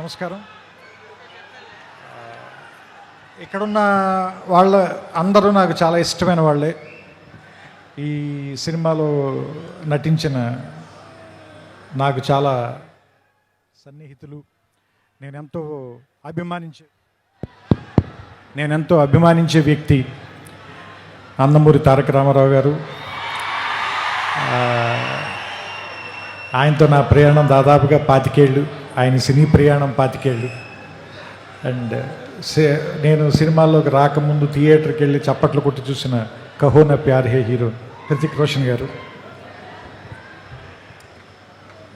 నమస్కారం. ఇక్కడున్న వాళ్ళ అందరూ నాకు చాలా ఇష్టమైన వాళ్ళే. ఈ సినిమాలో నటించిన నాకు చాలా సన్నిహితులు. నేనెంతో అభిమానించే వ్యక్తి నందమూరి తారక రామారావు గారు. ఆయనతో నా ప్రయాణం దాదాపుగా 25 ఏళ్ళు, ఆయన సినీ ప్రయాణం 25 ఏళ్ళు. అండ్ నేను సినిమాల్లోకి రాకముందు థియేటర్కి వెళ్ళి చప్పట్లు కొట్టి చూసిన కహో నా ప్యార్ హే హీరో హృతిక్ రోషన్ గారు.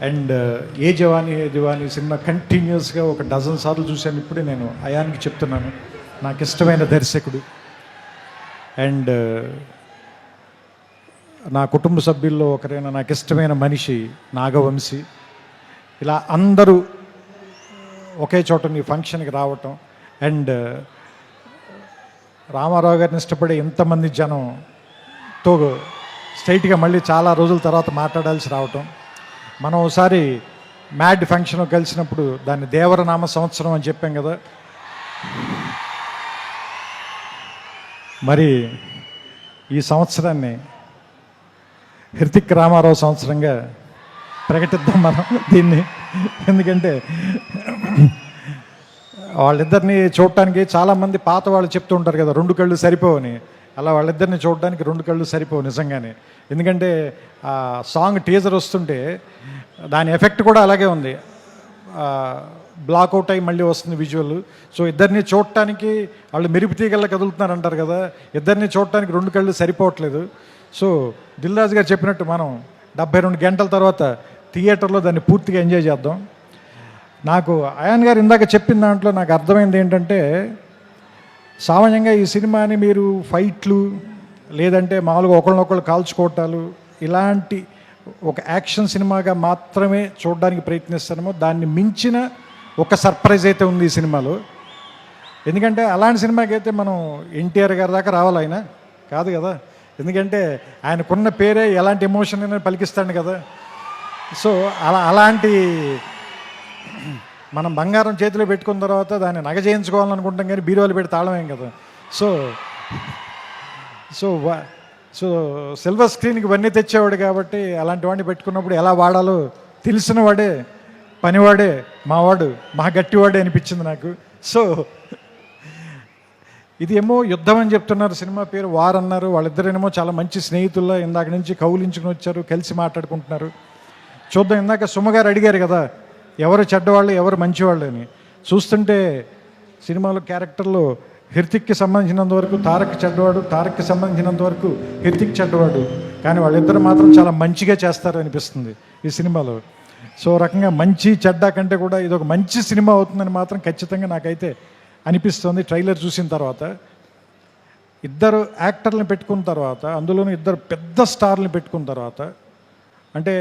అండ్ ఏ జవానీ సినిమా కంటిన్యూస్గా ఒక డజన్ సార్లు చూశాను. ఇప్పుడే నేను అయానికి చెప్తున్నాను, నాకు ఇష్టమైన దర్శకుడు. అండ్ నా కుటుంబ సభ్యుల్లో ఒకరైన నాకు ఇష్టమైన మనిషి నాగవంశీ. ఇలా అందరూ ఒకే చోట నీ ఫంక్షన్కి రావటం, అండ్ రామారావు గారిని ఇష్టపడే ఎంతమంది జనంతో స్ట్రైట్గా మళ్ళీ చాలా రోజుల తర్వాత మాట్లాడాల్సి రావటం. మనం ఒకసారి మ్యాడ్ ఫంక్షన్ కలిసినప్పుడు దాన్ని దేవరనామ సంవత్సరం అని చెప్పాం కదా. మరి ఈ సంవత్సరాన్ని హృతిక్ రామారావు సంవత్సరంగా ప్రకటిద్దాం మనం దీన్ని. ఎందుకంటే వాళ్ళిద్దరిని చూడటానికి చాలామంది పాత వాళ్ళు చెప్తూ ఉంటారు కదా, 2 కళ్ళు సరిపోవని. అలా వాళ్ళిద్దరిని చూడడానికి 2 కళ్ళు సరిపోవు నిజంగానే. ఎందుకంటే ఆ సాంగ్ టీజర్ వస్తుంటే దాని ఎఫెక్ట్ కూడా అలాగే ఉంది. బ్లాక్అవుట్ అయ్యి మళ్ళీ వస్తుంది విజువల్. సో ఇద్దరిని చూడటానికి వాళ్ళు మెరుపు తీగల్లా కదులుతున్నారు అంటారు కదా, ఇద్దరిని చూడటానికి 2 కళ్ళు సరిపోవట్లేదు. సో దిల్ రాజు గారు చెప్పినట్టు మనం 72 గంటల తర్వాత థియేటర్లో దాన్ని పూర్తిగా ఎంజాయ్ చేద్దాం. నాకు అయాన్ గారు ఇందాక చెప్పిన దాంట్లో నాకు అర్థమైంది ఏంటంటే, సామాన్యంగా ఈ సినిమాని మీరు ఫైట్లు లేదంటే మామూలుగా ఒకళ్ళనొకళ్ళు కాల్చుకోవటాలు ఇలాంటి ఒక యాక్షన్ సినిమాగా మాత్రమే చూడడానికి ప్రయత్నిస్తామో, దాన్ని మించిన ఒక సర్ప్రైజ్ అయితే ఉంది ఈ సినిమాలో. ఎందుకంటే అలాంటి సినిమాకి అయితే మనం ఎన్టీఆర్ గారి దాకా రావాలి, ఆయన కాదు కదా. ఎందుకంటే ఆయనకున్న పేరే ఎలాంటి ఎమోషన్ అయినా పలికిస్తాడు కదా. సో అలాంటి మనం బంగారం చేతిలో పెట్టుకున్న తర్వాత దాన్ని నగ చేయించుకోవాలనుకుంటాం, కానీ బీరువాలు పెట్టి తాళమేం కదా. సో సో సో సిల్వర్ స్క్రీన్కి ఇవన్నీ తెచ్చేవాడు కాబట్టి అలాంటి వాడిని పెట్టుకున్నప్పుడు ఎలా వాడాలో తెలిసిన వాడే, పనివాడే, మావాడు, మా గట్టివాడే అనిపించింది నాకు. సో ఇది ఏమో యుద్ధం అని చెప్తున్నారు, సినిమా పేరు వార్ అన్నారు. వాళ్ళిద్దరేమో చాలా మంచి స్నేహితుల్లో ఇందాక నుంచి కౌలించుకుని వచ్చారు, కలిసి మాట్లాడుకుంటున్నారు. చూద్దాం. ఇందాక సుమగారు అడిగారు కదా ఎవరు చెడ్డవాళ్ళు ఎవరు మంచివాళ్ళు అని. చూస్తుంటే సినిమాలో క్యారెక్టర్లో హృతిక్కి సంబంధించినంత వరకు తారక్ చెడ్డవాడు, తారక్కి సంబంధించినంత వరకు హృతిక్ చెడ్డవాడు. కానీ వాళ్ళిద్దరు మాత్రం చాలా మంచిగా చేస్తారు అనిపిస్తుంది ఈ సినిమాలో. సో రకంగా మంచి చెడ్డ కంటే కూడా ఇది ఒక మంచి సినిమా అవుతుందని మాత్రం ఖచ్చితంగా నాకైతే అనిపిస్తుంది. ట్రైలర్ చూసిన తర్వాత ఇద్దరు యాక్టర్లను పెట్టుకున్న తర్వాత, అందులోనూ ఇద్దరు పెద్ద స్టార్ని పెట్టుకున్న తర్వాత, అంటే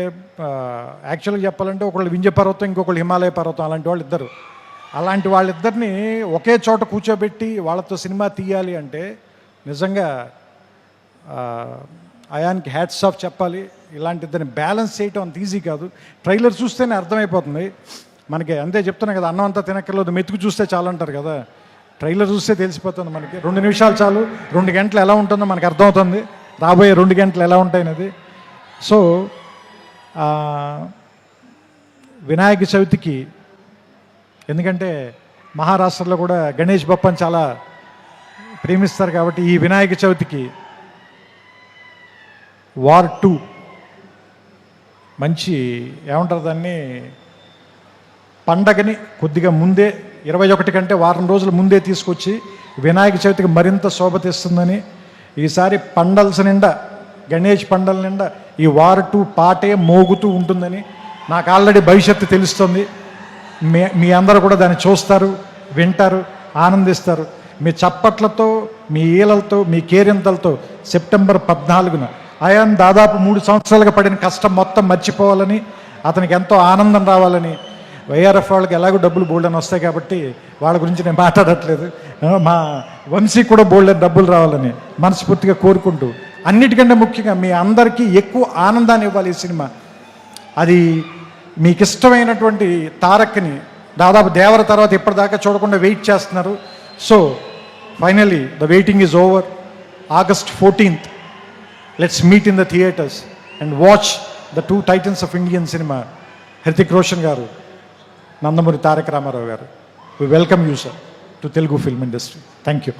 యాక్చువల్గా చెప్పాలంటే ఒకళ్ళు వింధ్య పర్వతం, ఇంకొకళ్ళు హిమాలయ పర్వతం, అలాంటి వాళ్ళు ఇద్దరు. అలాంటి వాళ్ళిద్దరిని ఒకే చోట కూర్చోబెట్టి వాళ్ళతో సినిమా తీయాలి అంటే నిజంగా అయాన్కి హ్యాట్స్ ఆఫ్ చెప్పాలి. ఇలాంటి ఇద్దరిని బ్యాలెన్స్ చేయటం అంత ఈజీ కాదు. ట్రైలర్ చూస్తేనే అర్థమైపోతుంది మనకి. అంతే చెప్తున్నా కదా, అన్నం అంతా తినక్కర్లేదు, మెతుకు చూస్తే చాలు అంటారు కదా. ట్రైలర్ చూస్తే తెలిసిపోతుంది మనకి. 2 నిమిషాలు చాలు, 2 గంటలు ఎలా ఉంటుందో మనకు అర్థమవుతుంది, రాబోయే 2 గంటలు ఎలా ఉంటాయనేది. సో వినాయక చవితికి, ఎందుకంటే మహారాష్ట్రలో కూడా గణేష్ బప్పని చాలా ప్రేమిస్తారు కాబట్టి, ఈ వినాయక చవితికి వార్ 2 మంచి ఏమంటారు దాన్ని, పండగని కొద్దిగా ముందే 21 కంటే వారం రోజుల ముందే తీసుకొచ్చి వినాయక చవితికి మరింత శోభ తెస్తుందని, ఈసారి పండల్స్ నిండా, గణేష్ పండల నిండా ఈ వార్ 2 పాటే మోగుతూ ఉంటుందని నాకు ఆల్రెడీ భవిష్యత్తు తెలుస్తుంది. మీ అందరూ కూడా దాన్ని చూస్తారు, వింటారు, ఆనందిస్తారు. మీ చప్పట్లతో, మీ ఈలలతో, మీ కేరింతలతో సెప్టెంబర్ 14న అయాన్ దాదాపు 3 సంవత్సరాలుగా పడిన కష్టం మొత్తం మర్చిపోవాలని, అతనికి ఎంతో ఆనందం రావాలని. వైఆర్ఎఫ్ వాళ్ళకి ఎలాగో డబ్బులు బోల్డని వస్తాయి కాబట్టి వాళ్ళ గురించి నేను మాట్లాడట్లేదు. మా వంశీకి కూడా బోల్డని డబ్బులు రావాలని మనస్ఫూర్తిగా కోరుకుంటూ, అన్నిటికంటే ముఖ్యంగా మీ అందరికీ ఎక్కువ ఆనందాన్ని ఇవ్వాలి ఈ సినిమా. అది మీకు ఇష్టమైనటువంటి తారక్ని దాదాపు దేవర తర్వాత ఇప్పటిదాకా చూడకుండా వెయిట్ చేస్తున్నారు. So finally the waiting is over. August 14th, let's meet in the theaters and watch the two titans of Indian cinema, Hrithik Roshan garu, Nandamuri Tarak Ramarao garu. We welcome you, sir, to Telugu film industry. Thank you.